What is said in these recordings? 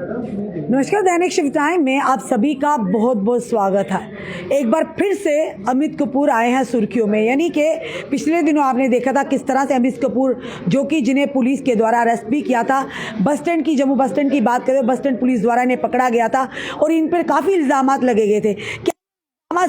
नमस्कार, दैनिक शिव टाइम में आप सभी का बहुत बहुत स्वागत है। एक बार फिर से अमित कपूर आए हैं सुर्खियों में। यानी कि पिछले दिनों आपने देखा था किस तरह से अमित कपूर, जो कि जिन्हें पुलिस के द्वारा अरेस्ट भी किया था, बस स्टैंड की, जम्मू बस स्टैंड की बात करें, बस स्टैंड पुलिस द्वारा इन्हें पकड़ा गया था और इन पर काफ़ी इल्ज़ामात लगे गए थे।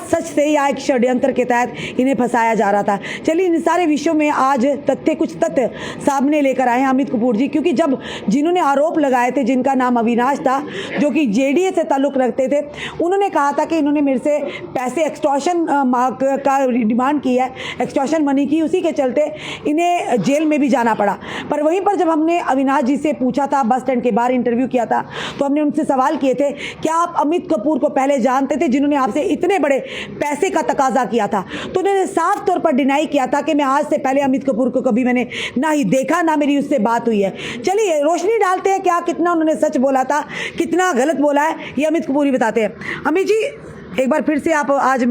सच से या एक षड्यंत्र के तहत इन्हें फंसाया जा रहा था। चलिए इन सारे विषयों में आज कुछ तथ्य सामने लेकर आए हैं अमित कपूर जी, क्योंकि जब जिन्होंने आरोप लगाए थे, जिनका नाम अविनाश था, जो कि जेडीए से ताल्लुक़ रखते थे, उन्होंने कहा था कि इन्होंने मेरे से पैसे एक्सटॉर्शन का डिमांड की है, एक्सटॉर्शन मनी की, उसी के चलते इन्हें जेल में भी जाना पड़ा। पर वहीं पर जब हमने अविनाश जी से पूछा था, बस स्टैंड के बाहर इंटरव्यू किया था, तो हमने उनसे सवाल किए थे, क्या आप अमित कपूर को पहले जानते थे जिन्होंने आपसे इतने बड़े पैसे का तकाजा किया था? तो उन्होंने साफ तौर पर डिनाई किया था कि मैं आज से पहले अमित कपूर को कभी मैंने ना ही देखा, ना मेरी उससे बात हुई है। चलिए रोशनी डालते हैं, क्या कितना उन्होंने सच बोला था, कितना गलत बोला है, ये अमित कपूर ही बताते हैं। अमित जी, एक बार फिर से आप आज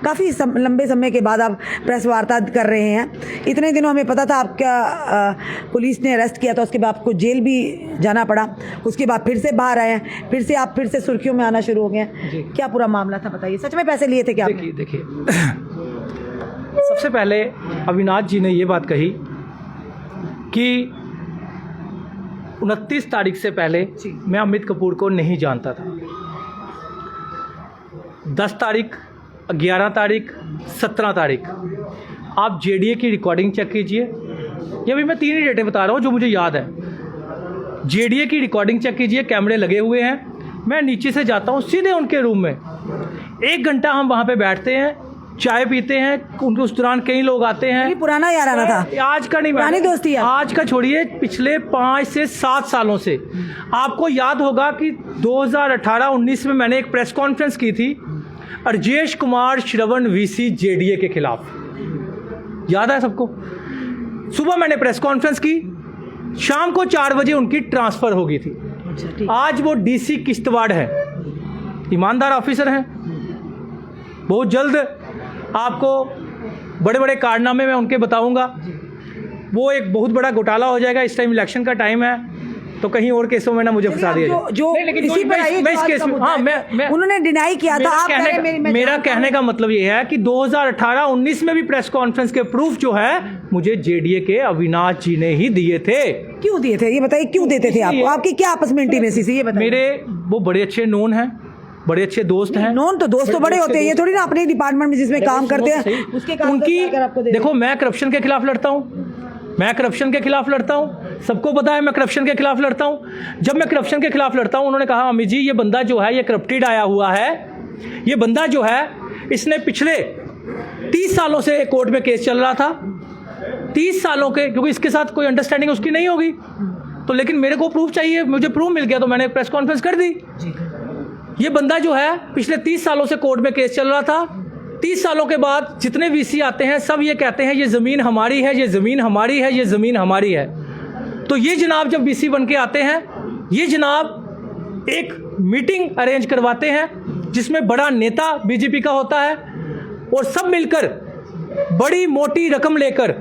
काफ़ी लंबे समय के बाद आप प्रेस वार्ता कर रहे हैं। इतने दिनों हमें पता था आपका पुलिस ने अरेस्ट किया था, उसके बाद आपको जेल भी जाना पड़ा, उसके बाद फिर से बाहर आए हैं, फिर से आप फिर से सुर्खियों में आना शुरू हो गए हैं। क्या पूरा मामला था, बताइए। सच में पैसे लिए थे क्या? देखिए सबसे पहले अविनाश जी ने ये बात कही कि 29 तारीख से पहले मैं अमित कपूर को नहीं जानता था। 10 तारीख, 11 तारीख, 17 तारीख आप जेडीए की रिकॉर्डिंग चेक कीजिए। ये अभी मैं 3 ही डेटें बता रहा हूँ जो मुझे याद है। जेडीए की रिकॉर्डिंग चेक कीजिए, कैमरे लगे हुए हैं। मैं नीचे से जाता हूँ सीधे उनके रूम में, 1 घंटा हम वहाँ पे बैठते हैं, चाय पीते हैं। उस दौरान कई लोग आते हैं। पुराना याराना था, आज का नहीं, पुरानी दोस्ती है। आज का छोड़िए, पिछले 5 से 7 सालों से। आपको याद होगा कि 2018-19 में मैंने एक प्रेस कॉन्फ्रेंस की थी राजेश कुमार श्रवण वीसी जेडीए के खिलाफ, याद है सबको। सुबह मैंने प्रेस कॉन्फ्रेंस की, शाम को 4 बजे उनकी ट्रांसफर हो गई थी। आज वो डीसी किश्तवाड़ है, ईमानदार ऑफिसर हैं। बहुत जल्द आपको बड़े बड़े कारनामे मैं उनके बताऊंगा। वो एक बहुत बड़ा घोटाला हो जाएगा। इस टाइम इलेक्शन का टाइम है, तो कहीं और केसों में ना मुझे फंसा दिया जाए। लेकिन मैं इस केस में, हाँ, मैं उन्होंने डिनाई किया था। मेरा कहने का मतलब ये है कि 2018-19 में भी प्रेस कॉन्फ्रेंस के प्रूफ जो है मुझे जेडीए के अविनाश जी ने ही दिए थे। क्यों दिए थे ये बताइए, क्यों देते थे आपको? आपकी क्या आपस में इंटीमेसी थी ये बताइए। मेरे वो बड़े अच्छे नोन हैं, बड़े अच्छे दोस्त हैं। नोन तो दोस्त तो बड़े होते हैं, ये थोड़ी ना अपने डिपार्टमेंट में जिसमें काम करते हैं उसके काम उनकी। देखो, मैं करप्शन के खिलाफ लड़ता हूँ, मैं करप्शन के खिलाफ लड़ता हूँ, सबको पता है मैं करप्शन के खिलाफ लड़ता हूँ। जब मैं करप्शन के खिलाफ लड़ता हूँ, उन्होंने कहा अमित जी ये बंदा जो है ये करप्टेड आया हुआ है, ये बंदा जो है इसने पिछले 30 सालों से कोर्ट में केस चल रहा था, 30 सालों के, क्योंकि इसके साथ कोई अंडरस्टैंडिंग उसकी नहीं होगी। तो लेकिन मेरे को प्रूफ चाहिए, मुझे प्रूफ मिल गया तो मैंने प्रेस कॉन्फ्रेंस कर दी। ये बंदा जो है पिछले 30 सालों से कोर्ट में केस चल रहा था। 30 सालों के बाद जितने वीसी आते हैं सब ये कहते हैं ये ज़मीन हमारी है, ये ज़मीन हमारी है, ये ज़मीन हमारी है। तो ये जनाब जब वीसी बन के आते हैं, ये जनाब एक मीटिंग अरेंज करवाते हैं जिसमें बड़ा नेता बीजेपी का होता है और सब मिलकर बड़ी मोटी रकम लेकर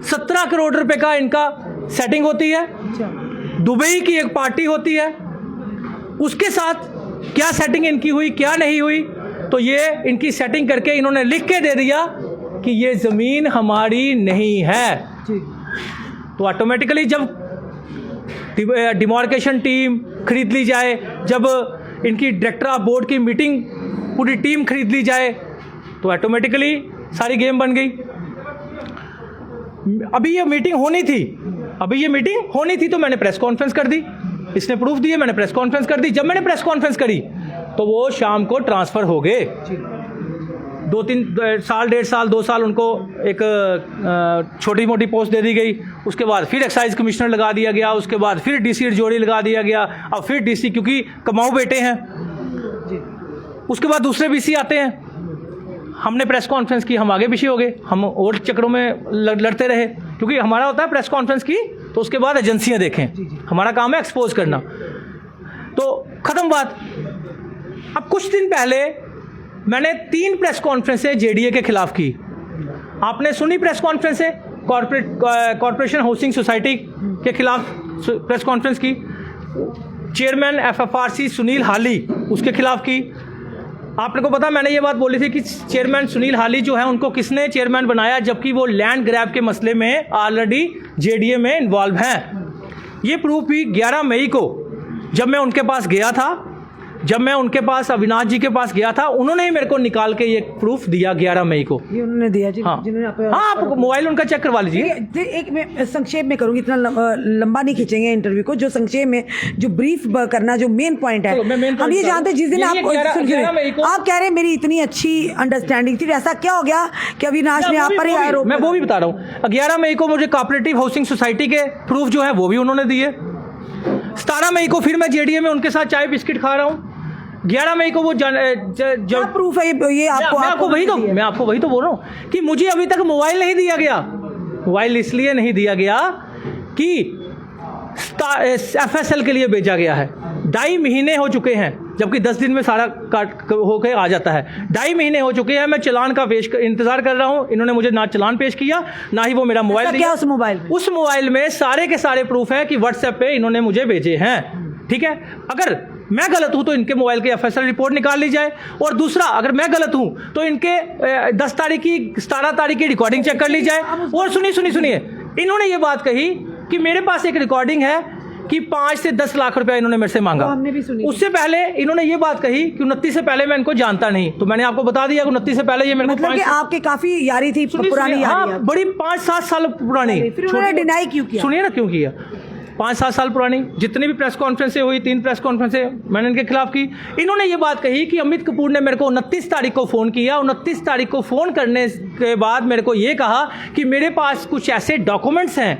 17 करोड़ रुपए का इनका सेटिंग होती है। दुबई की एक पार्टी होती है, उसके साथ क्या सेटिंग इनकी हुई क्या नहीं हुई, तो ये इनकी सेटिंग करके इन्होंने लिख के दे दिया कि ये ज़मीन हमारी नहीं है। तो ऑटोमेटिकली जब डिमार्केशन टीम खरीद ली जाए, जब इनकी डायरेक्टर ऑफ बोर्ड की मीटिंग पूरी टीम खरीद ली जाए, तो ऑटोमेटिकली सारी गेम बन गई। अभी ये मीटिंग होनी थी तो मैंने प्रेस कॉन्फ्रेंस कर दी, इसने प्रूफ दिए, मैंने प्रेस कॉन्फ्रेंस कर दी। जब मैंने प्रेस कॉन्फ्रेंस करी तो वो शाम को ट्रांसफ़र हो गए। 2-3 साल, 1.5 साल, 2 साल उनको एक छोटी मोटी पोस्ट दे दी गई। उसके बाद फिर एक्साइज कमिश्नर लगा दिया गया, उसके बाद फिर डीसी जोड़ी लगा दिया गया, अब फिर डीसी, क्योंकि कमाऊ बेटे हैं। उसके बाद दूसरे बीसी आते हैं। हमने प्रेस कॉन्फ्रेंस की, हम आगे पीछे हो गए, हम और चक्रों में लड़ते रहे, क्योंकि हमारा होता है प्रेस कॉन्फ्रेंस की तो उसके बाद एजेंसियां देखें, हमारा काम है एक्सपोज करना। तो ख़त्म बात। अब कुछ दिन पहले मैंने 3 प्रेस कॉन्फ्रेंसें जेडीए के खिलाफ की। आपने सुनी प्रेस कॉन्फ्रेंसें? कॉर्पोरेशन हाउसिंग सोसाइटी के खिलाफ प्रेस कॉन्फ्रेंस की, चेयरमैन FFRC सुनील हाली, उसके खिलाफ की। आपने को पता, मैंने ये बात बोली थी कि चेयरमैन सुनील हाली जो है उनको किसने चेयरमैन बनाया, जबकि वो लैंड ग्रैब के मसले में ऑलरेडी JDA में इन्वॉल्व हैं। ये प्रूफ भी 11 मई को जब मैं उनके पास गया था, जब मैं उनके पास अविनाश जी के पास गया था, उन्होंने ही मेरे को निकाल के ये प्रूफ दिया 11 मई को। ये उन्होंने दिया जी, हाँ जिन्होंने आप मोबाइल उनका चेक करवा लीजिए। एक मैं संक्षेप में करूंगी, इतना लंबा नहीं खींचेंगे इंटरव्यू को। जो संक्षेप में जो ब्रीफ करना, जो मेन पॉइंट है, हम ये जानते हैं जिस दिन आप कह रहे हैं मेरी इतनी अच्छी अंडरस्टैंडिंग थी, ऐसा क्या हो गया कि अविनाश ने आप पर आरोप? मैं वो भी बता रहा हूँ। 11 मई को मुझे कोऑपरेटिव हाउसिंग सोसाइटी के प्रूफ जो है वो भी उन्होंने दिए। 17 मई को फिर मैं JDA में उनके साथ चाय बिस्किट खा रहा हूँ। 11 मई को वो क्या प्रूफ है ये आपको? मैं आपको वही तो बोल रहा हूँ कि मुझे अभी तक मोबाइल नहीं दिया गया। मोबाइल इसलिए नहीं दिया गया कि FSL के लिए भेजा गया है। 2.5 महीने हो चुके हैं, जबकि 10 दिन में सारा काट होकर आ जाता है। 2.5 महीने हो चुके हैं, मैं चालान का इंतजार कर रहा हूँ। इन्होंने मुझे ना चालान पेश किया, ना ही वो मेरा मोबाइल दिया। उस मोबाइल में सारे के सारे प्रूफ है कि WhatsApp पे इन्होंने मुझे भेजे हैं। ठीक है, अगर मैं गलत हूं तो इनके मोबाइल की FSL रिपोर्ट निकाल ली जाए, और दूसरा अगर मैं गलत हूं तो इनके 10 तारीख की 17 तारीख की रिकॉर्डिंग चेक कर ली जाए। और सुनिए, इन्होंने ये बात कही कि मेरे पास एक रिकॉर्डिंग है कि 5 से 10 लाख रुपया इन्होंने मेरे से मांगा। हमने भी सुनी। उससे पहले इन्होंने ये बात कही कि 29 से पहले मैं इनको जानता नहीं, तो मैंने आपको बता दिया कि 29 से पहले ये मेरे मतलब कि आपकी काफी यारी थी, पुरानी यारी है। बड़ी 5-7 साल पुरानी। फिर उन्होंने डिनाई क्यों किया? सुनिए ना क्यों किया। 5-7 साल पुरानी जितनी भी प्रेस कॉन्फ्रेंसें हुई, 3 प्रेस कॉन्फ्रेंसें मैंने इनके खिलाफ की। इन्होंने ये बात कही कि अमित कपूर ने मेरे को 29 तारीख को फ़ोन किया। 29 तारीख को फ़ोन करने के बाद मेरे को ये कहा कि मेरे पास कुछ ऐसे डॉक्यूमेंट्स हैं,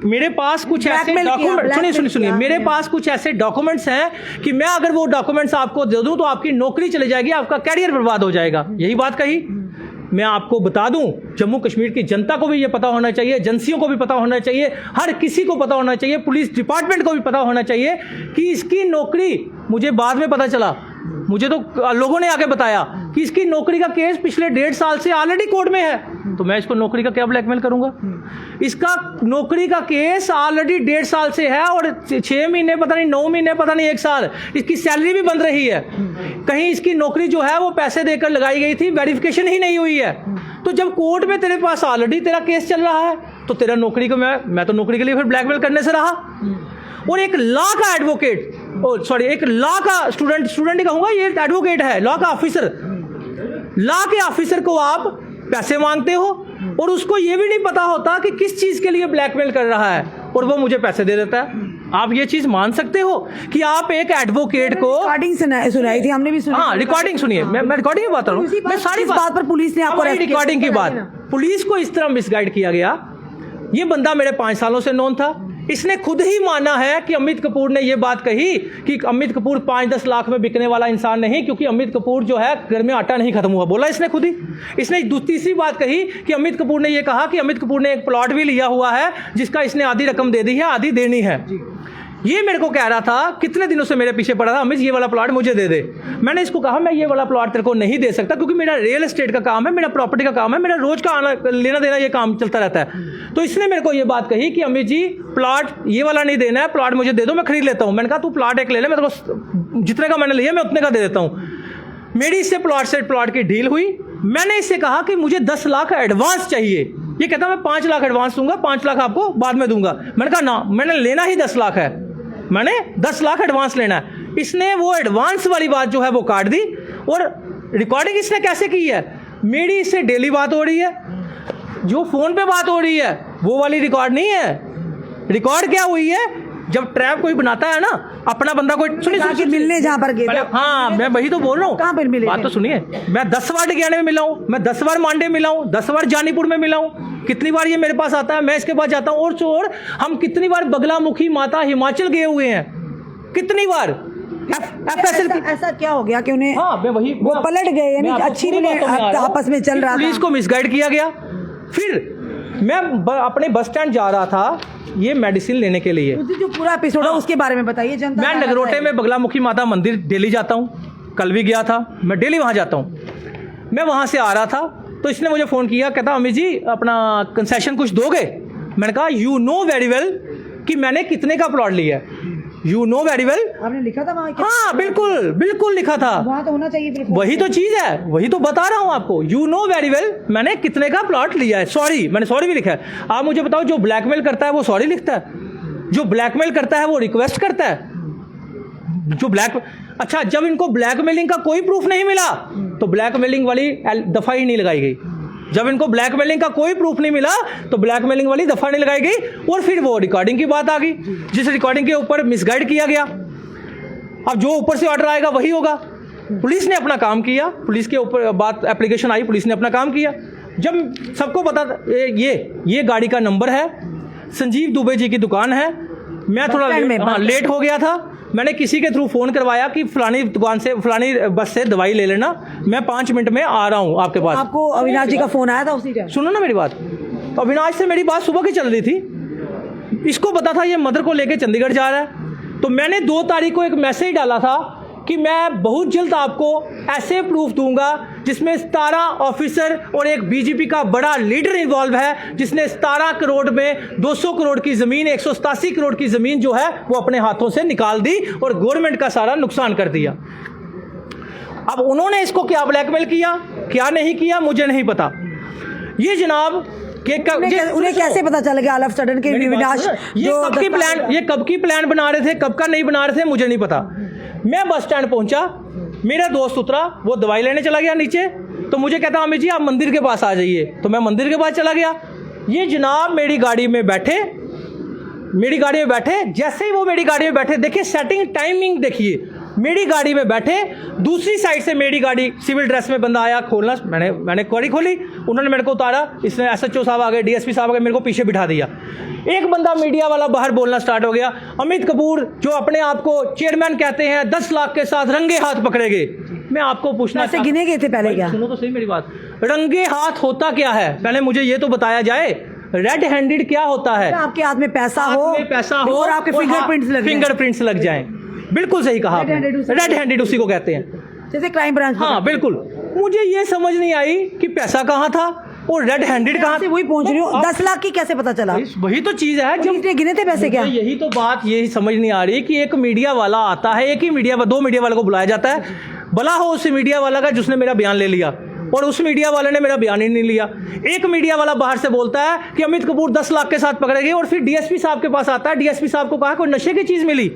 मेरे पास कुछ ऐसे डॉक्यूमेंट सुनिए मेरे पास कुछ ऐसे डॉक्यूमेंट्स हैं कि मैं अगर वो डॉक्यूमेंट्स आपको दे दूं तो आपकी नौकरी चली जाएगी, आपका कैरियर बर्बाद हो जाएगा। यही बात कही। मैं आपको बता दूं, जम्मू कश्मीर की जनता को भी ये पता होना चाहिए, एजेंसियों को भी पता होना चाहिए, हर किसी को पता होना चाहिए, पुलिस डिपार्टमेंट को भी पता होना चाहिए कि इसकी नौकरी, मुझे बाद में पता चला, मुझे तो लोगों ने आके बताया कि इसकी नौकरी का केस पिछले 1.5 साल से ऑलरेडी कोर्ट में है, तो मैं इसको नौकरी का क्या ब्लैकमेल करूंगा? इसका नौकरी का केस ऑलरेडी 1.5 साल से है, और 6 महीने पता नहीं, 9 महीने पता नहीं, 1 साल इसकी सैलरी भी बंद रही है। कहीं इसकी नौकरी जो है वो पैसे देकर लगाई गई थी, वेरिफिकेशन ही नहीं हुई है। तो जब कोर्ट में तेरे पास ऑलरेडी तेरा केस चल रहा है, तो तेरा नौकरी को मैं तो नौकरी के लिए फिर ब्लैकमेल करने से रहा। और एक लॉ का एडवोकेट, एक लॉ का स्टूडेंट ही कहूंगा, ये एडवोकेट है, लॉ का ऑफिसर, लॉ के ऑफिसर को आप पैसे मांगते हो और उसको ये भी नहीं पता होता कि किस चीज के लिए ब्लैकमेल कर रहा है, और वो मुझे पैसे दे देता है। आप ये चीज मान सकते हो कि आप एक एडवोकेट को रिकॉर्डिंग सुनाई थी, हमने भी सुनी। हाँ, रिकॉर्डिंग सुनिए, मैं रिकॉर्डिंग की बात कर रहा हूँ। मैं सारी बात पर पुलिस ने आपको रिकॉर्डिंग की बात, पुलिस को इस तरह मिसगाइड किया गया। ये बंदा मेरे 5 सालों से नोन था। इसने खुद ही माना है कि अमित कपूर ने ये बात कही कि अमित कपूर 5-10 लाख में बिकने वाला इंसान नहीं, क्योंकि अमित कपूर जो है घर में आटा नहीं खत्म हुआ, बोला इसने खुद ही। इसने तीसरी बात कही कि अमित कपूर ने ये कहा कि अमित कपूर ने एक प्लॉट भी लिया हुआ है जिसका इसने आधी रकम दे दी है, आधी देनी है। ये मेरे को कह रहा था, कितने दिनों से मेरे पीछे पड़ा था, अमित ये वाला प्लॉट मुझे दे दे। मैंने इसको कहा मैं ये वाला प्लॉट तेरे को नहीं दे सकता, क्योंकि मेरा रियल एस्टेट का काम है, मेरा प्रॉपर्टी का काम है, मेरा रोज का आना लेना देना ये काम चलता रहता है। तो इसने मेरे को ये बात कही कि अमित जी प्लॉट ये वाला नहीं देना है, प्लॉट मुझे दे दो, मैं खरीद लेता हूँ। मैंने कहा तू प्लॉट एक ले ले, मैं तेरे को जितने का मैंने लिया मैं उतने का दे देता हूँ। मेरी इससे प्लॉट की डील हुई। मैंने इससे कहा कि मुझे 10 लाख एडवांस चाहिए। ये कहता मैं 5 लाख एडवांस दूंगा, 5 लाख आपको बाद में दूंगा। मैंने कहा ना, मैंने लेना ही 10 लाख है, मैंने 10 लाख एडवांस लेना है। इसने वो एडवांस वाली बात जो है वो काट दी। और रिकॉर्डिंग इसने कैसे की है? मेरी इससे डेली बात हो रही है, जो फोन पे बात हो रही है वो वाली रिकॉर्ड नहीं है। रिकॉर्ड क्या हुई है, जब ट्रैप कोई बनाता है ना, अपना बंदा कोई सुनिए मिलने जहाँ पर गए, हाँ मैं वही तो बोल रहा हूँ। कहाँ पर मिले? बात तो सुनिए, मैं 10 बार डिग्याने में मिला हूँ, मैं 10 बार मांडे मिला हूँ, 10 बार जानीपुर में मिला हूँ। कितनी बार ये मेरे पास आता है, मैं इसके पास जाता हूँ। और हम कितनी बार बगलामुखी माता हिमाचल गए हुए हैं, कितनी बार। ऐसा क्या हो गया कि उन्हें, हाँ मैं वही, वो पलट गए, यानी अच्छी आपस में चल रहा था, पुलिस को मिसगाइड किया गया। फिर मैं अपने बस स्टैंड जा रहा था ये मेडिसिन लेने के लिए। जो पूरा एपिसोड है उसके बारे में बताइए जनता। मैं नगरोटे में बगलामुखी माता मंदिर डेली जाता हूँ, कल भी गया था, मैं डेली वहाँ जाता हूँ। मैं वहाँ से आ रहा था तो इसने मुझे फ़ोन किया, कहता अमित जी अपना कंसेशन कुछ दोगे? मैंने कहा यू नो वेरी वेल कि मैंने कितने का प्लॉट लिया है। You know very well. आपने लिखा था वहाँ? हाँ बिल्कुल बिल्कुल लिखा था, वहाँ तो होना चाहिए फिर। वही तो चीज है, वही तो बता रहा हूँ आपको। यू नो वेरी वेल मैंने कितने का प्लॉट लिया है, सॉरी मैंने सॉरी भी लिखा है। आप मुझे बताओ, जो ब्लैकमेल करता है वो सॉरी लिखता है? जो ब्लैकमेल करता है वो रिक्वेस्ट करता है? जो ब्लैक, अच्छा जब इनको ब्लैकमेलिंग का कोई प्रूफ नहीं मिला तो ब्लैकमेलिंग वाली दफा ही नहीं लगाई गई। जब इनको ब्लैकमेलिंग का कोई प्रूफ नहीं मिला तो ब्लैकमेलिंग वाली दफा नहीं लगाई गई। और फिर वो रिकॉर्डिंग की बात आ गई, जिस रिकॉर्डिंग के ऊपर मिसगाइड किया गया। अब जो ऊपर से ऑर्डर आएगा वही होगा। पुलिस ने अपना काम किया, पुलिस के ऊपर बात एप्लीकेशन आई, पुलिस ने अपना काम किया। जब सबको पता था ये गाड़ी का नंबर है, संजीव दुबे जी की दुकान है। मैं थोड़ा लेट हो गया था, मैंने किसी के थ्रू फ़ोन करवाया कि फलानी दुकान से फलानी बस से दवाई ले लेना, मैं 5 मिनट में आ रहा हूँ आपके पास। आपको अविनाश जी का फ़ोन आया था उसी टाइम? सुनो ना मेरी बात, तो अविनाश से मेरी बात सुबह की चल रही थी। इसको पता था ये मदर को लेके चंडीगढ़ जा रहा है, तो मैंने 2 तारीख को एक मैसेज डाला था कि मैं बहुत जल्द आपको ऐसे प्रूफ दूंगा जिसमें 17 ऑफिसर और एक बीजेपी का बड़ा लीडर इन्वॉल्व है, जिसने 17 करोड़ में 200 करोड़ की ज़मीन, 187 करोड़ की ज़मीन जो है वो अपने हाथों से निकाल दी और गवर्नमेंट का सारा नुकसान कर दिया। अब उन्होंने इसको क्या ब्लैकमेल किया, क्या नहीं किया, मुझे नहीं पता। ये जनाब उन्हें कैसे पता चल गया ऑल ऑफ सडन के अविनाश ये कब की प्लान बना रहे थे, कब का नहीं बना रहे थे, मुझे नहीं पता। मैं बस स्टैंड पहुंचा, मेरा दोस्त उतरा, वो दवाई लेने चला गया नीचे, तो मुझे कहता अमित जी आप मंदिर के पास आ जाइए, तो मैं मंदिर के पास चला गया। ये जनाब मेरी गाड़ी में बैठे, जैसे ही वो मेरी गाड़ी में बैठे, देखिए सेटिंग टाइमिंग देखिए, मेरी गाड़ी में बैठे, दूसरी साइड से मेरी गाड़ी सिविल ड्रेस में बंदा आया, खोलना, मैंने गाड़ी खोली, उन्होंने मेरे को उतारा, इसने एसएचओ साहब आ गए, डीएसपी साहब आ गए, मेरे को पीछे बिठा दिया। एक बंदा मीडिया वाला बाहर बोलना स्टार्ट हो गया, अमित कपूर जो अपने आप को चेयरमैन कहते हैं 10 लाख के साथ रंगे हाथ पकड़े गए। मैं आपको पूछना से गिने गए थे पहले? क्या सुनो तो सही मेरी बात, रंगे हाथ होता क्या है पहले मुझे ये तो बताया जाए। रेड हैंडेड क्या होता है? आपके हाथ में पैसा हो और आपके फिंगरप्रिंट्स लग जाएं। बिल्कुल सही कहा आपने, रेड हैंडेड उसी को कहते हैं, जैसे क्राइम ब्रांच। हाँ बिल्कुल। मुझे ये समझ नहीं आई कि पैसा कहाँ था और रेड हैंडेड कहाँ से, वही पहुंच रही हूँ। 10 लाख की कैसे पता चला? वही तो चीज है, जब गिने थे पैसे क्या? यही तो बात यही समझ नहीं आ रही कि एक मीडिया वाला आता है, एक ही मीडिया, 2 मीडिया वालों को बुलाया जाता है, भला हो उस मीडिया वाला का जिसने मेरा बयान ले लिया, और उस मीडिया वाले ने मेरा बयान ही नहीं लिया। एक मीडिया वाला बाहर से बोलता है कि अमित कपूर 10 लाख के साथ पकड़े गए, और फिर डीएसपी साहब के पास आता है, डीएसपी साहब को कहा कोई नशे की चीज मिली,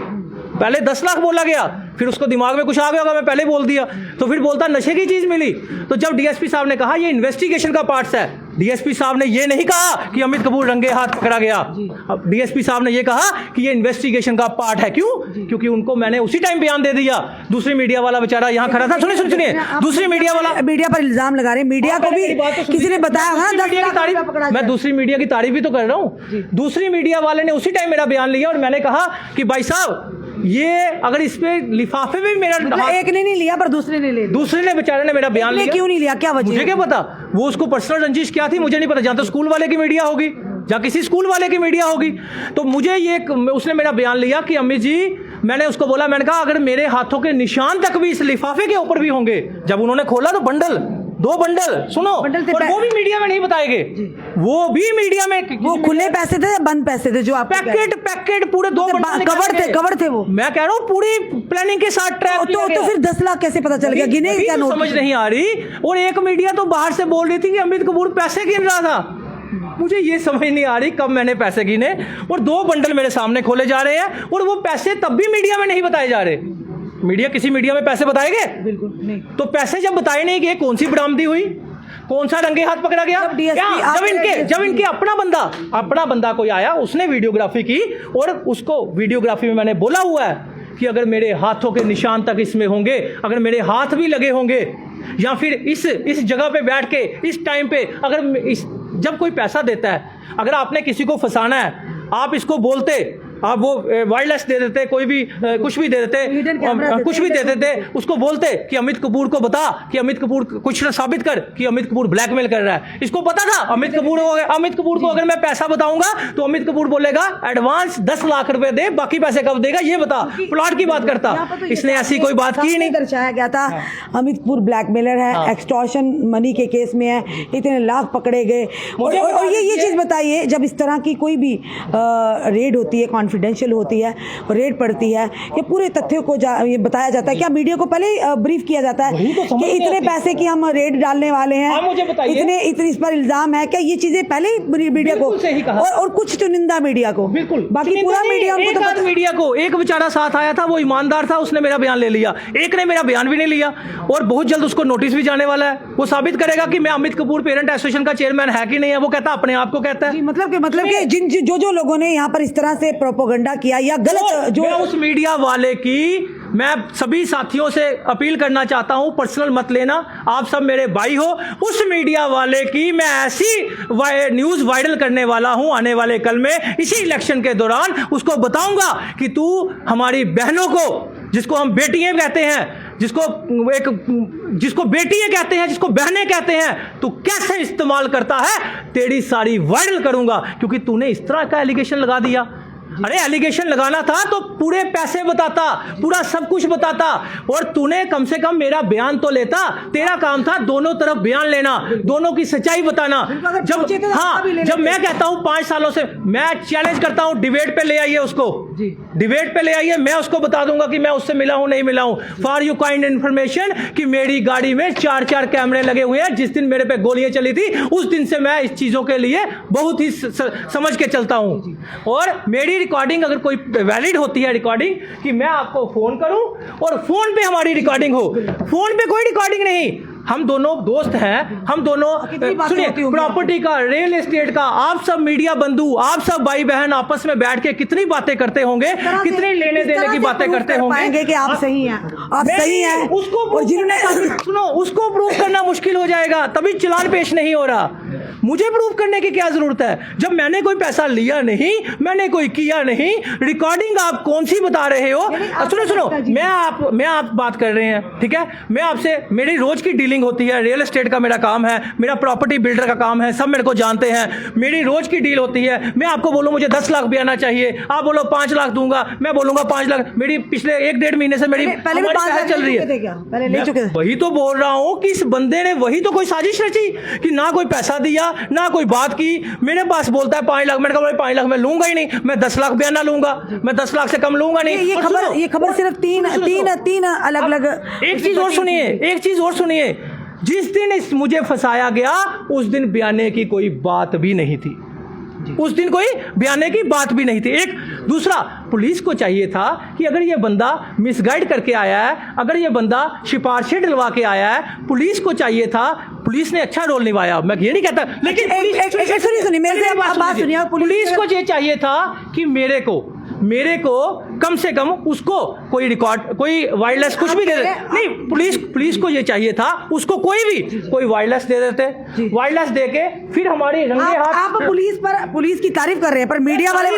पहले 10 लाख बोला गया, फिर उसको दिमाग में कुछ आ गया होगा, मैं पहले बोल दिया, तो फिर बोलता नशे की चीज मिली। तो जब डीएसपी साहब ने कहा ये इन्वेस्टिगेशन का पार्ट है, डीएसपी साहब ने ये नहीं कहा कि अमित कपूर रंगे हाथ पकड़ा गया, अब डीएसपी साहब ने ये कहा कि ये इन्वेस्टिगेशन का पार्ट है। क्यों? क्योंकि उनको मैंने उसी टाइम बयान दे दिया। दूसरी मीडिया वाला बेचारा यहाँ खड़ा था, सुनिए, दूसरी मीडिया वाला मीडिया पर इल्जाम लगा रहे, मीडिया को भी किसी ने बताया होगा, मैं दूसरी मीडिया की तारीफ भी तो कर रहा हूँ। दूसरी मीडिया वाले ने उसी टाइम मेरा बयान लिया और मैंने कहा कि भाई साहब ये अगर इस पे लिफाफे में मेरा एक ने नहीं लिया पर दूसरे ने ले लिया, दूसरे ने बेचारे ने मेरा बयान लिया। क्यों नहीं लिया, क्या वजह? मुझे क्या पता, वो उसको पर्सनल रंजिश क्या थी मुझे नहीं पता, जहाँ तो स्कूल वाले की मीडिया होगी, जहाँ किसी स्कूल वाले की मीडिया होगी। तो मुझे ये उसने मेरा बयान लिया कि अमित जी, मैंने उसको बोला, मैंने कहा अगर मेरे हाथों के निशान तक भी इस लिफाफे के ऊपर भी होंगे, जब उन्होंने खोला तो बंडल, 2 बंडल, सुनो, और वो भी मीडिया में नहीं बताएंगे, वो भी मीडिया में, वो खुले पैसे थे या बंद पैसे थे जो आप पैकेट पूरे 2 बंडल कवर थे वो, मैं कह रहा हूँ पूरी प्लानिंग के साथ ट्रैक। तो फिर 10 लाख कैसे पता चल गया? गिने क्या नोट? समझ नहीं आ रही। और एक मीडिया तो बाहर से बोल रही थी कि अमित कपूर पैसे गिन रहा था, मुझे ये समझ नहीं आ रही कब मैंने पैसे गिने, और 2 बंडल मेरे सामने खोले जा रहे हैं, और वो पैसे तब भी मीडिया में नहीं बताए जा रहे। मीडिया किसी मीडिया में पैसे बताएंगे? बिल्कुल नहीं। तो पैसे जब बताए नहीं गए, कौन सी बरामदी हुई, कौन सा रंगे हाथ पकड़ा गया? जब इनके अपना बंदा कोई आया, उसने वीडियोग्राफी की, और उसको वीडियोग्राफी में मैंने बोला हुआ है कि अगर मेरे हाथों के निशान तक इसमें होंगे, अगर मेरे हाथ भी लगे होंगे, या फिर इस जगह पे बैठ के इस टाइम पे, अगर जब कोई पैसा देता है, अगर आपने किसी को फंसाना है, आप इसको बोलते, आप वो वायरलेस दे देते, कोई भी कुछ भी दे देते, कुछ भी दे देते, उसको बोलते कि अमित कपूर को बता कि अमित कपूर कुछ साबित कर कि अमित कपूर ब्लैकमेल कर रहा है। इसको पता था अमित कपूर को अगर मैं पैसा बताऊंगा तो अमित कपूर बोलेगा एडवांस 10 लाख रुपए दे, बाकी पैसे कब देगा ये बता, प्लॉट की बात करता। इसने ऐसी कोई बात की नहीं। दर्शाया गया था अमित कपूर ब्लैकमेलर है, एक्सटॉर्शन मनी के केस में है, इतने लाख पकड़े गए। और ये चीज बताइए, जब इस तरह की कोई भी रेड होती है कॉन्फिडेंशियल होती है, रेड पड़ती है, ये पूरे तथ्यों को ये बताया जाता है? क्या मीडिया को पहले ब्रीफ किया जाता है वही तो समझ कि नहीं इतने आती। पैसे की हम रेड डालने वाले हैं, आप मुझे बताइए। इतने इस पर इल्जाम है? क्या ये चीजें पहले ही मीडिया को, बिल्कुल सही कहा। और कुछ चुनिंदा मीडिया को, बिल्कुल बाकी पूरा मीडिया उनको एक तो आध मीडिया को, एक बेचारा साथ आया था, वो ईमानदार था, उसने मेरा बयान ले लिया, एक ने मेरा बयान भी नहीं लिया, और बहुत जल्द उसको नोटिस भी जाने वाला है। वो साबित करेगा कि मैं अमित कपूर पेरेंट एसोसिएशन का चेयरमैन है कि नहीं है। वो कहता अपने आप को कहता है। जी, मतलब कि जो लोगों ने यहाँ पर इस तरह से प्रोपोगंडा किया या गलत जो मैं उस मीडिया वाले की, मैं सभी साथियों से अपील करना चाहता हूं, पर्सनल मत लेना, आप सब मेरे भाई हो। उस मीडिया वाले की मैं ऐसी न्यूज़ वायरल करने वाला हूं आने वाले कल में, इसी इलेक्शन के दौरान उसको बताऊंगा कि तू हमारी बहनों को, जिसको हम बेटियां कहते हैं, जिसको बेटियां कहते हैं, जिसको बहनें कहते हैं, तू कैसे इस्तेमाल करता है, तेरी सारी वायरल करूंगा। क्योंकि तूने इस तरह का एलिगेशन लगा दिया। अरे एलिगेशन लगाना था तो पूरे पैसे बताता, पूरा सब कुछ बताता, और तूने कम से कम मेरा बयान तो लेता। तेरा काम था दोनों तरफ बयान लेना, दोनों की सच्चाई बताना। जब मैं कहता हूं 5 सालों से, मैं चैलेंज करता हूं, डिबेट पे ले आइए उसको, डिबेट पे ले आइए, मैं उसको बता दूंगा कि मैं उससे मिला हूं नहीं मिला हूं। फॉर यू काइंड इन्फॉर्मेशन कि मेरी गाड़ी में 4 कैमरे लगे हुए हैं। जिस दिन मेरे पे गोलियां चली थी उस दिन से मैं इस चीजों के लिए बहुत ही समझ के चलता हूं। और मेरी रिकॉर्डिंग अगर कोई वैलिड होती है रिकॉर्डिंग, कि मैं आपको फोन करूं और फोन पे हमारी रिकॉर्डिंग हो, फोन पे कोई रिकॉर्डिंग नहीं, हम दोनों दोस्त हैं, हम दोनों, सुनिए, प्रॉपर्टी का, रियल एस्टेट का, आप सब मीडिया बंधु, आप सब भाई बहन आपस में बैठ के कितनी बातें करते होंगे, कितनी लेने देने की बातें करते होंगे कि आप सही हैं, आप सही हैं, उसको और जिन्होंने सुनो, उसको प्रूव करना मुश्किल हो जाएगा, तभी चालान पेश नहीं हो रहा। मुझे प्रूव करने की क्या जरूरत है, जब मैंने कोई पैसा लिया नहीं, मैंने कोई किया नहीं। रिकॉर्डिंग आप कौन सी बता रहे हो? सुनो, मैं आप बात कर रहे हैं, ठीक है, मैं आपसे, मेरी रोज की डीलिंग होती है, रियल एस्टेट का मेरा काम है, मेरा प्रॉपर्टी बिल्डर का काम है, सब मेरे को जानते हैं, मेरी रोज की डील होती है। मैं आपको बोलूं मुझे 10 लाख भी आना चाहिए, आप बोलो 5 लाख दूंगा, मैं बोलूंगा 5 लाख। मेरी पिछले 1-1.5 महीने से मेरी पहले भी 5 लाख चल रही है, पहले ले चुके थे। वही तो बोल रहा हूं कि इस बंदे ने वही तो कोई साजिश रची कि ना कोई पैसा दिया, ना कोई बात की। मेरे पास बोलता है 5 लाख, मैंने कहा 5 लाख मैं लूंगा ही नहीं, मैं 10 लाख बयाना लूंगा, मैं 10 लाख से कम लूंगा नहीं। ये खबर सिर्फ तीन अलग अलग। एक चीज और सुनिए, जिस दिन मुझे फंसाया गया उस दिन बयाने की कोई बात भी नहीं थी, उस दिन कोई बयाने की बात भी नहीं थी। एक दूसरा, पुलिस को चाहिए था कि अगर ये बंदा मिसगाइड करके आया है, अगर ये बंदा सिफारिशें डलवा के आया है, पुलिस को चाहिए था, पुलिस ने अच्छा रोल निभाया, मैं ये नहीं कहता, लेकिन सुनिए मेरे से बात सुनिए, पुलिस को ये चाहिए था कि मेरे को कम से कम उसको कोई रिकॉर्ड, कोई वायरलेस कुछ भी दे देते। नहीं, पुलिस को ये चाहिए था उसको कोई वायरलेस दे देते, वायरलेस देके फिर हमारी रंगे हाथ। आप पुलिस की तारीफ कर रहे हैं, पर मीडिया वाले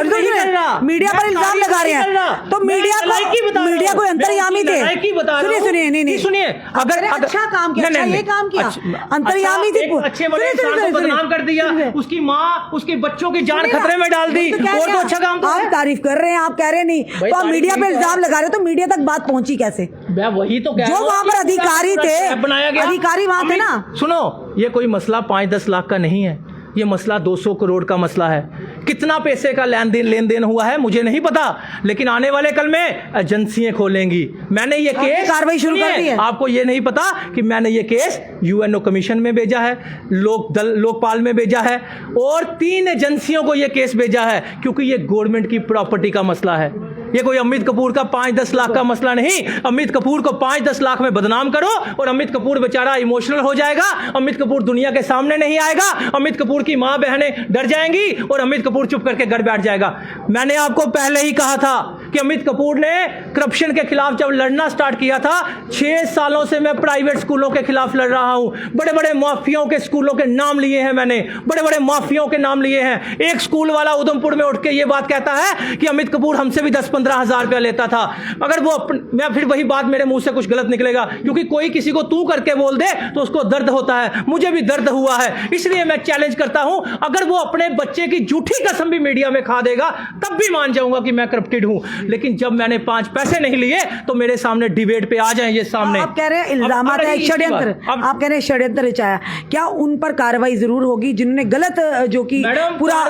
मीडिया पर इल्जाम लगा रहे हैं, तो मीडिया को अंतर्यामी थे। सुनिए, अगर अच्छा काम किया, ये काम किया, अंतर्यामी थे, अच्छे बड़े इंसान को बदनाम कर दिया, उसकी माँ, उसके बच्चों की जान खतरे में डाल दी, और तो अच्छा काम। आप तारीफ कर रहे हैं, आप कह रहे नहीं, तो आप मीडिया पे इल्जाम लगा रहे हो, तो मीडिया तक बात पहुंची कैसे? मैं वही तो कह रहा हूं, जो वहां पर अधिकारी थे, बनाया गया, अधिकारी वहां थे ना। सुनो, ये कोई मसला 5-10 लाख का नहीं है, ये मसला 200 करोड़ का मसला है। कितना पैसे का लेन देन हुआ है मुझे नहीं पता, लेकिन आने वाले कल में एजेंसियां खोलेंगी। मैंने ये केस कार्रवाई शुरू कर दी है। आपको ये नहीं पता कि मैंने ये केस यूएनओ कमीशन में भेजा है, लोकपाल में भेजा है, और 3 एजेंसियों को ये केस भेजा है, क्योंकि ये गवर्नमेंट की प्रॉपर्टी का मसला है। ये कोई अमित कपूर का 5-10 लाख का मसला नहीं। अमित कपूर को 5-10 लाख में बदनाम करो और अमित कपूर बेचारा इमोशनल हो जाएगा, अमित कपूर दुनिया के सामने नहीं आएगा, अमित कपूर की मां बहनें डर जाएंगी और अमित कपूर चुप करके घर बैठ जाएगा। मैंने आपको पहले ही कहा था कि अमित कपूर ने करप्शन के खिलाफ जब लड़ना स्टार्ट किया था, 6 सालों से मैं प्राइवेट स्कूलों के खिलाफ लड़ रहा हूं। बड़े बड़े माफियाओं के स्कूलों के नाम लिए हैं मैंने, बड़े बड़े माफियाओं के नाम लिए हैं। एक स्कूल वाला उधमपुर में उठ के ये बात कहता है कि अमित कपूर हमसे भी 10-15 हज़ार रुपया लेता था। अगर वो मैं फिर वही बात, मेरे मुंह से कुछ गलत निकलेगा, क्योंकि कोई किसी को तू करके बोल दे तो उसको दर्द होता है, मुझे भी दर्द हुआ है। इसलिए मैं चैलेंज करता हूं, अगर वो अपने बच्चे की झूठी कसम भी मीडिया में खा देगा तब भी मान जाऊंगा कि मैं करप्टेड हूं। लेकिन जब मैंने 5 पैसे नहीं लिए तो मेरे सामने डिबेट पे आ जाएं ये सामने। आप कह रहे हैं इल्जाम है, षड्यंत्र, आप कह रहे हैं षड्यंत्र रचाया, क्या उन पर कार्रवाई जरूर होगी जिन्होंने गलत, जो कि पूरा,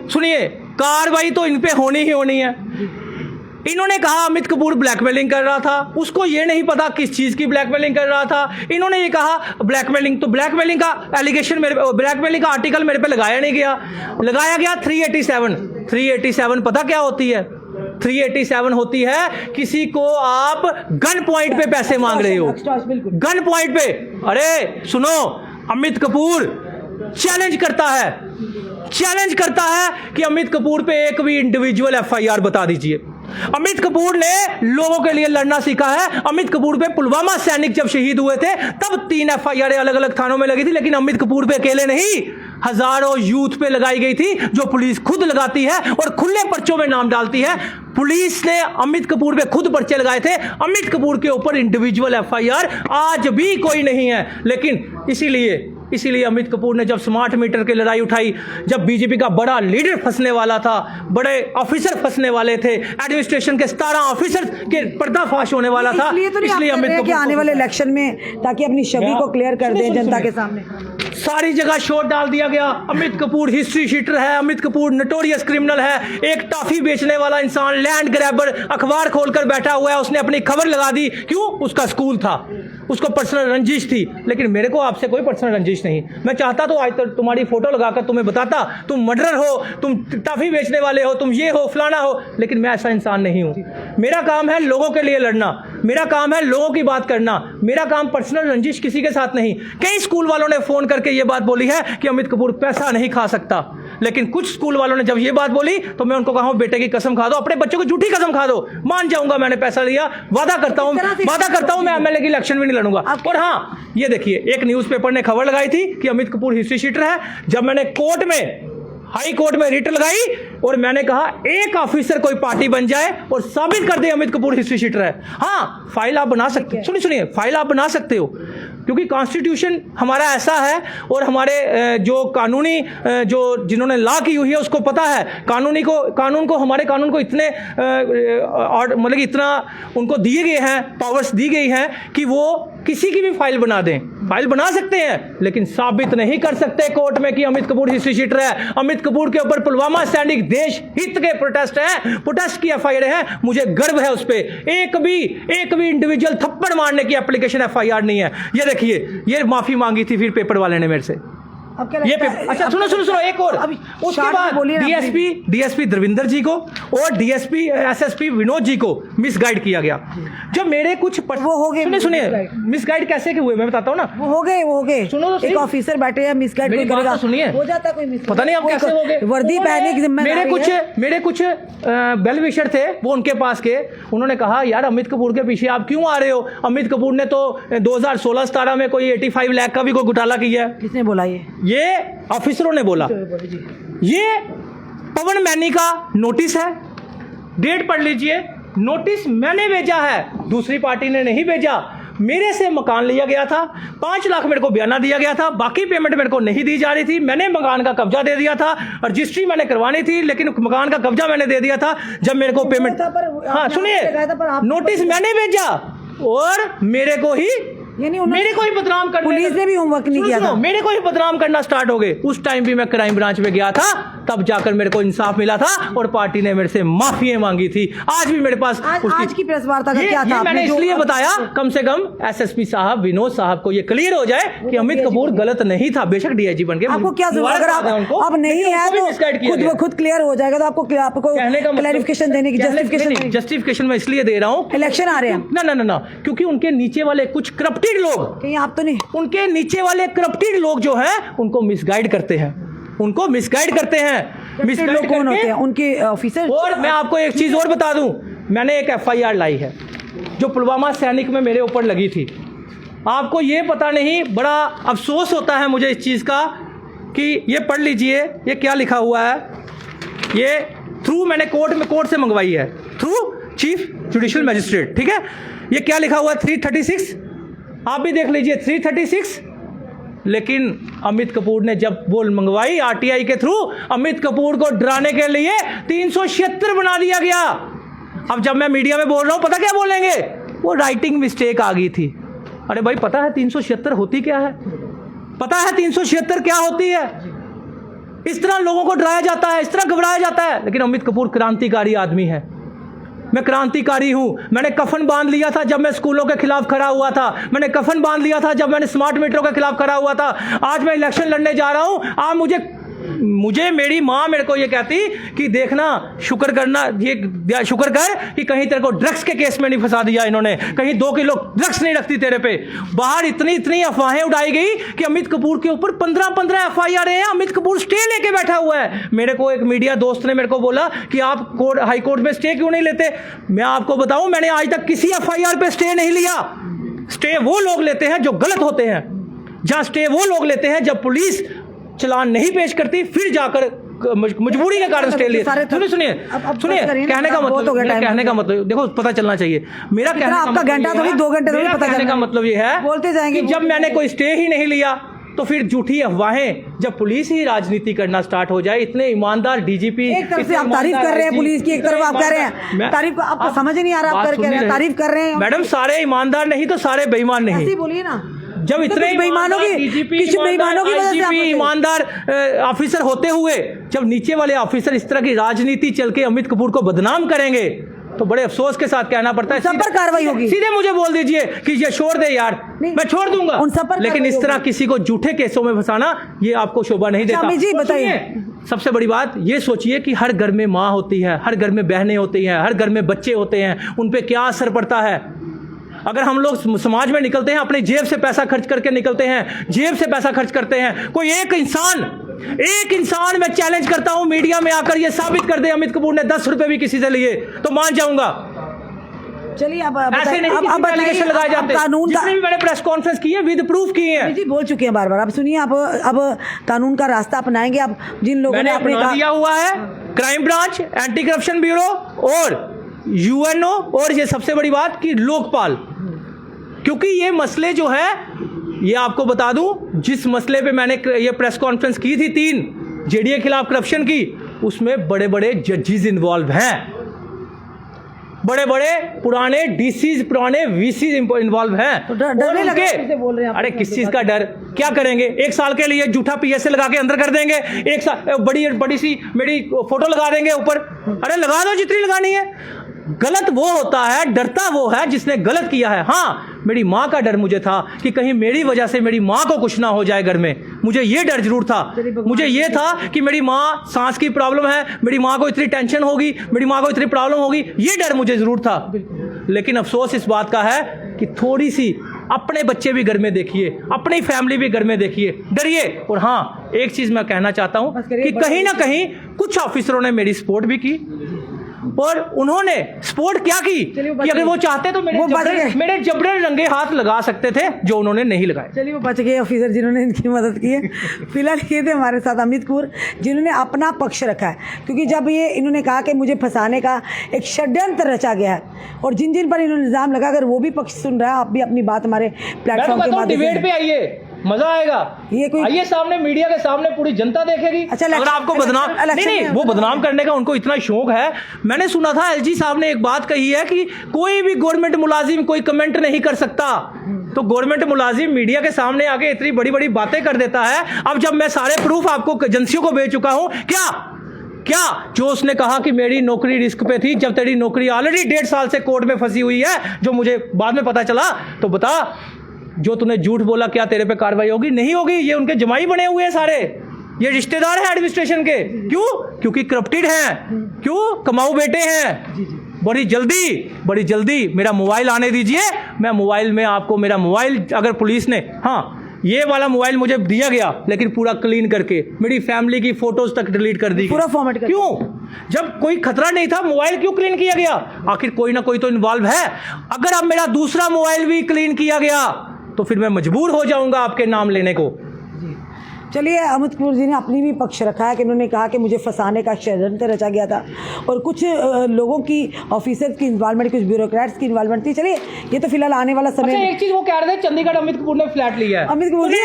सुनिए, कार्रवाई तो इन पे होनी ही होनी है। इन्होंने कहा अमित कपूर ब्लैकमेलिंग कर रहा था, उसको ये नहीं पता किस चीज़ की ब्लैकमेलिंग कर रहा था। इन्होंने ये कहा ब्लैकमेलिंग, तो ब्लैकमेलिंग का एलिगेशन ब्लैकमेलिंग का आर्टिकल मेरे पे लगाया नहीं गया, लगाया गया 387 पता क्या होती है? 387 होती है किसी को आप गन पॉइंट पे पैसे मांग रहे हो, गन पॉइंट पे। अरे सुनो, अमित कपूर चैलेंज करता है कि अमित कपूर पे एक भी इंडिविजुअल एफआईआर बता दीजिए। अमित कपूर ने लोगों के लिए लड़ना सीखा है। अमित कपूर पे पुलवामा सैनिक जब शहीद हुए थे तब 3 एफआईआर अलग अलग थानों में लगी थी, लेकिन अमित कपूर पे अकेले नहीं, हजारों यूथ पे लगाई गई थी, जो पुलिस खुद लगाती है और खुले पर्चों में नाम डालती है। पुलिस ने अमित कपूर पे खुद पर्चे लगाए थे। अमित कपूर के ऊपर इंडिविजुअल एफआईआर आज भी कोई नहीं है। लेकिन इसीलिए अमित कपूर ने जब स्मार्ट मीटर की लड़ाई उठाई, जब बीजेपी का बड़ा लीडर फंसने वाला था, बड़े ऑफिसर फंसने वाले थे, एडमिनिस्ट्रेशन के 17 ऑफिसर के पर्दाफाश होने वाला था, इसलिए अमित कपूर आने वाले इलेक्शन में ताकि अपनी छवि को क्लियर कर दें जनता के सामने, सारी जगह शोर डाल दिया गया। अमित कपूर हिस्ट्री शीटर है, अमित कपूर नोटोरियस क्रिमिनल है, एक टॉफी बेचने वाला इंसान, लैंड ग्रैबर, अखबार खोलकर बैठा हुआ है, उसने अपनी खबर लगा दी। क्यों? उसका स्कूल था, उसको पर्सनल रंजिश थी। लेकिन मेरे को आपसे कोई पर्सनल रंजिश नहीं। मैं चाहता तो आज तक तुम्हारी फोटो लगाकर तुम्हें बताता तुम मर्डर हो, तुम टॉफी बेचने वाले हो, तुम ये हो, फलाना हो, लेकिन मैं ऐसा इंसान नहीं हूं। मेरा काम है लोगों के लिए लड़ना, मेरा काम है लोगों की बात करना, मेरा काम पर्सनल रंजिश किसी के साथ नहीं। कई स्कूल वालों ने फोन करके ये बात बोली है कि अमित कपूर पैसा नहीं खा सकता, लेकिन कुछ स्कूल वालों ने जब ये बात बोली तो मैं उनको कहा बेटे की कसम खा दो, अपने बच्चों को झूठी कसम खा दो, मान जाऊंगा मैंने पैसा लिया, वादा करता हूं मैं एमएलए की इलेक्शन भी नहीं लड़ूंगा। और हाँ, ये देखिए, एक न्यूज़पेपर ने खबर लगाई थी कि अमित कपूर हिस्ट्री शीटर है। जब मैंने हाई कोर्ट में रिट लगाई और मैंने कहा एक ऑफिसर कोई पार्टी बन जाए और साबित कर दे अमित कपूर हिस्ट्री शीटर है, हाँ फाइल आप बना सकते हो। सुनिए, फाइल आप बना सकते हो, क्योंकि कॉन्स्टिट्यूशन हमारा ऐसा है और हमारे जो कानूनी जो जिन्होंने लॉ की हुई है उसको पता है, हमारे कानून को इतने मतलब इतना उनको दिए गए हैं, पावर्स दी गई हैं कि वो किसी की भी फाइल बना दें। फाइल बना सकते हैं लेकिन साबित नहीं कर सकते कोर्ट में कि अमित कपूर हिस्ट्री शीटर है। अमित कपूर के ऊपर पुलवामा सैनिक देश हित के प्रोटेस्ट की एफआईआर है, मुझे गर्व है उस पर। एक भी इंडिविजुअल थप्पड़ मारने की एप्लीकेशन एफआईआर नहीं है। ये देखिए, ये माफी मांगी थी फिर पेपर वाले ने मेरे से। अब क्या ये अच्छा सुनो एक और, उसके बाद डीएसपी दरविंदर जी को और डीएसपी एसएसपी विनोद जी को मिसगाइड किया गया। जब मेरे कुछ वो हो गए, सुनिए मिसगाइड कैसे हुए मैं बताता हूँ ना। वो हो गए सुनो, एक ऑफिसर बैठे हैं, मिसगाइड कोई करेगा, सुनिए, हो जाता है कोई, पता नहीं आप कैसे हो गए। वर्दी पहनने की जिम्मेदारी मेरे कुछ बेल विशर थे, वो उनके पास के, उन्होंने कहा यार अमित कपूर के पीछे आप क्यों आ रहे हो? अमित कपूर ने तो 2016-17 में कोई 85 लाख का भी कोई घोटाला किया है। किसने बोला? ये ऑफिसरों ने बोला। ये पवन मैनी का नोटिस है, डेट पढ़ लीजिए, नोटिस मैंने भेजा है, दूसरी पार्टी ने नहीं भेजा। मेरे से मकान लिया गया था, 5 लाख मेरे को बयाना दिया गया था, बाकी पेमेंट मेरे को नहीं दी जा रही थी। मैंने मकान का कब्जा दे दिया था, रजिस्ट्री मैंने करवानी थी लेकिन मकान का कब्जा मैंने दे दिया था जब मेरे को पेमेंट। हाँ सुनिए, नोटिस मैंने भेजा और मेरे को ही बदनाम करना, पुलिस ने भी होमवर्क नहीं किया था, मेरे को ही बदनाम करना स्टार्ट हो गए। उस टाइम भी मैं क्राइम ब्रांच में गया था, तब जाकर मेरे को इंसाफ मिला था और पार्टी ने मेरे से माफी मांगी थी। आज भी मेरे पास आज की प्रेस वार्ता का क्या था? मैंने इसलिए बताया कम से कम एसएसपी साहब विनोद साहब को ये क्लियर हो जाए कि अमित कपूर गलत नहीं था। बेशक डीआईजी बन गए, आपको क्या जरूरत, अगर आप नहीं है तो खुद क्लियर हो जाएगा, तो आपको क्लैरिफिकेशन देने की जस्टिफिकेशन मैं इसलिए दे रहा हूँ, इलेक्शन आ रहे हैं ना, क्योंकि उनके नीचे वाले कुछ करप्टेड लोग, कहीं आप तो नहीं, उनके नीचे वाले करप्टेड लोग जो हैं उनको मिसगाइड करते हैं, लोग कौन होते हैं? उनके ऑफिसर। और मैं आपको एक चीज और बता दूं, मैंने एक एफआईआर लाई है जो पुलवामा सैनिक में मेरे ऊपर लगी थी। आपको ये पता नहीं, बड़ा अफसोस होता है मुझे इस चीज का कि ये पढ़ लीजिए, ये क्या लिखा हुआ है। ये थ्रू मैंने कोर्ट से मंगवाई है, थ्रू चीफ जुडिशियल मजिस्ट्रेट, ठीक है। ये क्या लिखा हुआ है 336, आप भी देख लीजिए 336। लेकिन अमित कपूर ने जब वो मंगवाई आरटीआई के थ्रू, अमित कपूर को डराने के लिए 376 बना दिया गया। अब जब मैं मीडिया में बोल रहा हूं, पता क्या बोलेंगे? वो राइटिंग मिस्टेक आ गई थी। अरे भाई, पता है 376 होती क्या है? पता है 376 क्या होती है? इस तरह लोगों को डराया जाता है, इस तरह घबराया जाता है। लेकिन अमित कपूर क्रांतिकारी आदमी है। मैं क्रांतिकारी हूं। मैंने कफन बांध लिया था जब मैं स्कूलों के खिलाफ खड़ा हुआ था। मैंने कफन बांध लिया था जब मैंने स्मार्ट मीटरों के खिलाफ खड़ा हुआ था। आज मैं इलेक्शन लड़ने जा रहा हूं। आप मुझे मेरी माँ मेरे को ये कहती कि देखना, शुक्र करना, ये शुक्र कर कि कहीं तेरे को ड्रग्स के केस में नहीं फंसा दिया इन्होंने, कहीं 2 किलो ड्रग्स नहीं रखती तेरे पे। बाहर इतनी अफवाहें उड़ाई गई कि अमित कपूर के ऊपर 15 FIR हैं। अमित कपूर स्टे लेके बैठा हुआ है। मेरे को एक मीडिया दोस्त ने मेरे को बोला कि आप हाई कोर्ट में स्टे क्यों नहीं लेते। मैं आपको बताऊं, मैंने आज तक किसी FIR पे स्टे नहीं लिया। स्टे वो लोग लेते हैं जो गलत होते हैं। जहां स्टे वो लोग लेते हैं जब पुलिस चलान नहीं पेश करती, फिर जाकर मजबूरी के कारण स्टे लिए। सुनिए कहने का मतलब देखो, पता चलना चाहिए। मेरा कहने का आपका घंटा तो 2 घंटे कहने का मतलब ये है बोलते जाएंगे कि जब मैंने कोई स्टे ही नहीं लिया तो फिर झूठी अफवाहें, जब पुलिस ही राजनीति करना स्टार्ट हो जाए, इतने ईमानदार डीजीपी, एक तरफ से आप तारीफ कर रहे हैं पुलिस की, एक तरफ आप कह रहे हैं तारीफ, आपको समझ नहीं आ रहा, आप कह रहे हैं तारीफ कर रहे हैं। मैडम सारे ईमानदार नहीं तो सारे बेईमान नहीं, बोलिए ना। जब इतने बेईमानों की ईमानदार ऑफिसर होते हुए जब नीचे वाले ऑफिसर इस तरह की राजनीति चल के अमित कपूर को बदनाम करेंगे तो बड़े अफसोस के साथ कहना पड़ता है सब पर कार्रवाई होगी। सीधे मुझे बोल दीजिए कि ये छोड़ दे यार, मैं छोड़ दूंगा, लेकिन इस तरह किसी को झूठे केसों में फंसाना ये आपको शोभा नहीं देता। जी बताइए, सबसे बड़ी बात ये सोचिए कि हर घर में माँ होती है, हर घर में बहनें होती हैं, हर घर में बच्चे होते हैं, उन पे क्या असर पड़ता है। अगर हम लोग समाज में निकलते हैं, अपनी जेब से पैसा खर्च करके निकलते हैं, जेब से पैसा खर्च करते हैं, कोई एक इंसान मैं चैलेंज करता हूं मीडिया में आकर ये साबित कर दे अमित कपूर ने 10 रुपए भी किसी से लिए तो मान जाऊंगा। चलिए अब ऐसे नहीं एलिगेशन लगाए जाते। कानून जितने भी मैंने प्रेस कॉन्फ्रेंस की है विद प्रूफ की है। जी बोल चुके हैं बार-बार। अब सुनिए, अब कानून का रास्ता अपनाएंगे। अब जिन लोगों ने अपने दिया हुआ है crime branch, anti corruption bureau और यूएनओ और ये सबसे बड़ी बात कि लोकपाल, क्योंकि ये मसले जो है, ये आपको बता दूं, जिस मसले पे मैंने ये प्रेस कॉन्फ्रेंस की थी 3 जेडीए खिलाफ करप्शन की, उसमें बड़े बड़े जजेस इन्वॉल्व हैं, बड़े बड़े पुराने डीसीज, पुराने वीसीज इन्वॉल्व हैं। तो डरने लगे से बोल रहे हैं। अरे किस चीज का डर, क्या करेंगे? 1 साल के लिए झूठा पीएसए लगा के अंदर कर देंगे, 1 साल बड़ी सी मेरी फोटो लगा देंगे ऊपर। अरे लगा दो जितनी लगानी है। गलत वो होता है, डरता वो है जिसने गलत किया है। हाँ, मेरी माँ का डर मुझे था कि कहीं मेरी वजह से मेरी माँ को कुछ ना हो जाए घर में, मुझे ये डर जरूर था। मुझे ये था कि मेरी माँ सांस की प्रॉब्लम है, मेरी माँ को इतनी टेंशन होगी, मेरी माँ को इतनी प्रॉब्लम होगी, ये डर मुझे जरूर था। लेकिन अफसोस इस बात का है कि थोड़ी सी अपने बच्चे भी घर में देखिए, अपनी फैमिली भी घर में देखिए, डरिए। और हाँ, एक चीज मैं कहना चाहता हूं कि कहीं ना कहीं कुछ ऑफिसरों ने मेरी सपोर्ट भी की, और उन्होंने सपोर्ट क्या की कि अगर वो चाहते तो मेरे जबरे रंगे हाथ लगा सकते थे, जो उन्होंने नहीं लगाए। चलिए वो बच गए ऑफिसर जिन्होंने इनकी मदद की है। फिलहाल ये थे हमारे साथ अमित कपूर, जिन्होंने अपना पक्ष रखा है, क्योंकि जब ये इन्होंने कहा कि मुझे फंसाने का एक षड्यंत्र रचा गया है, और जिन जिन पर इन्होंने इल्जाम लगा, अगर वो भी पक्ष सुन रहा है, आप भी अपनी बात हमारे प्लेटफॉर्म के माध्यम से डिबेट पे आइए, मजा आएगा। ये कोई आइए सामने, मीडिया के सामने पूरी जनता देखेगी। अच्छा, अगर आपको बदनाम नहीं, वो बदनाम करने का उनको इतना शौक है। मैंने सुना था एलजी साहब ने एक बात कही है कि कोई भी गवर्नमेंट मुलाजिम कोई कमेंट नहीं कर सकता। तो गवर्नमेंट मुलाजिम मीडिया के सामने आके इतनी बड़ी बड़ी बातें कर देता है। अब जब मैं सारे प्रूफ आपको एजेंसियों को भेज चुका हूं, क्या जो उसने कहा कि मेरी नौकरी रिस्क पे थी, जब तेरी नौकरी ऑलरेडी 1.5 साल से कोर्ट में फंसी हुई है, जो मुझे बाद में पता चला, तो बता जो तूने झूठ बोला क्या तेरे पे कार्रवाई होगी? नहीं होगी। ये उनके जमाई बने हुए हैं सारे, ये रिश्तेदार हैं एडमिनिस्ट्रेशन के। क्यों? क्योंकि करप्टेड हैं। क्यों? कमाऊ बेटे हैं। बड़ी जल्दी मेरा मोबाइल आने दीजिए, मैं मोबाइल में आपको मेरा मोबाइल, अगर पुलिस ने, हाँ ये वाला मोबाइल मुझे दिया गया, लेकिन पूरा क्लीन करके मेरी फैमिली की फोटोज तक डिलीट कर दी, पूरा फॉर्मेट कर। क्यों? जब कोई खतरा नहीं था, मोबाइल क्यों क्लीन किया गया? आखिर कोई ना कोई तो इन्वॉल्व है। अगर अब मेरा दूसरा मोबाइल भी क्लीन किया गया तो फिर मैं मजबूर हो जाऊंगा आपके नाम लेने को। चलिए, अमित कपूर जी ने अपनी भी पक्ष रखा है कि उन्होंने कहा कि मुझे फंसाने का षड्यंत्र रचा गया था, और कुछ लोगों की, ऑफिसर्स की इन्वॉल्वमेंट, कुछ ब्यूरोक्रेट्स की इन्वॉल्वमेंट थी। चलिए, ये तो फिलहाल आने वाला समय। अच्छा, एक चीज वो कह रहे थे, चंडीगढ़ अमित कपूर ने फ्लैट लिया है। अमित कपूर जी,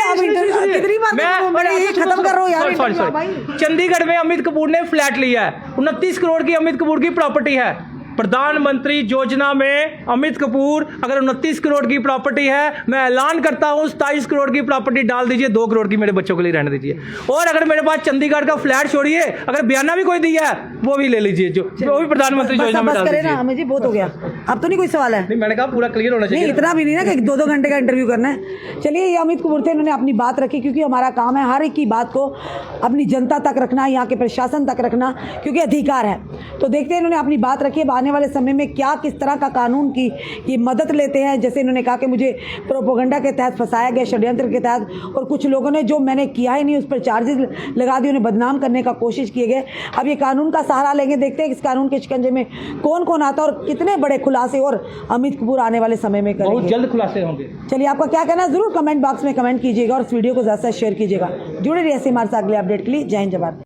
कितनी बार मैं ये खत्म कर रहा हूँ यार। सॉरी, चंडीगढ़ में अमित कपूर ने फ्लैट लिया है, 29 करोड़ की अमित कपूर की प्रॉपर्टी है। प्रधानमंत्री योजना में अमित कपूर अगर 29 करोड़ की प्रॉपर्टी है, मैं ऐलान करता हूं 27 करोड़ की प्रॉपर्टी डाल दीजिए, 2 करोड़ की मेरे बच्चों के लिए रहने दीजिए। और अगर मेरे पास चंडीगढ़ का फ्लैट छोड़िए, अगर बयाना भी कोई दिया है वो भी ले लीजिए, जो वो भी प्रधानमंत्री योजना में डाल करें दीजिए। ना हमें जी, बहुत हो गया, अब तो नहीं कोई सवाल है। नहीं, मैंने कहा पूरा क्लियर होना नहीं चाहिए। इतना भी नहीं ना कि 2-2 घंटे का इंटरव्यू करना है। चलिए, ये अमित कपूर थे, इन्होंने अपनी बात रखी, क्योंकि हमारा काम है हर एक की बात को अपनी जनता तक रखना, यहाँ के प्रशासन तक रखना, क्योंकि अधिकार है। तो देखते हैं इन्होंने अपनी बात रखी है, आने वाले समय में क्या किस तरह का कानून की ये मदद लेते हैं। जैसे इन्होंने कहा कि मुझे प्रोपोगंडा के तहत फंसाया गया, षड्यंत्र के तहत, और कुछ लोगों ने जो मैंने किया ही नहीं उस पर चार्जेस लगा दिए, उन्हें बदनाम करने का कोशिश किए गए। अब ये कानून का सहारा लेंगे, देखते हैं इस कानून के शिकंजे में कौन कौन आता है और कितने बड़े खुलासे और अमित कपूर आने वाले समय में बहुत करेंगे। जल्द खुलासे होंगे। चलिए, आपका क्या कहना है जरूर कमेंट बॉक्स में कमेंट कीजिएगा और इस वीडियो को ज़्यादा से शेयर कीजिएगा। जुड़े रहिए ऐसे हमारे साथ अगले अपडेट के लिए। जय हिंद, जय भारत।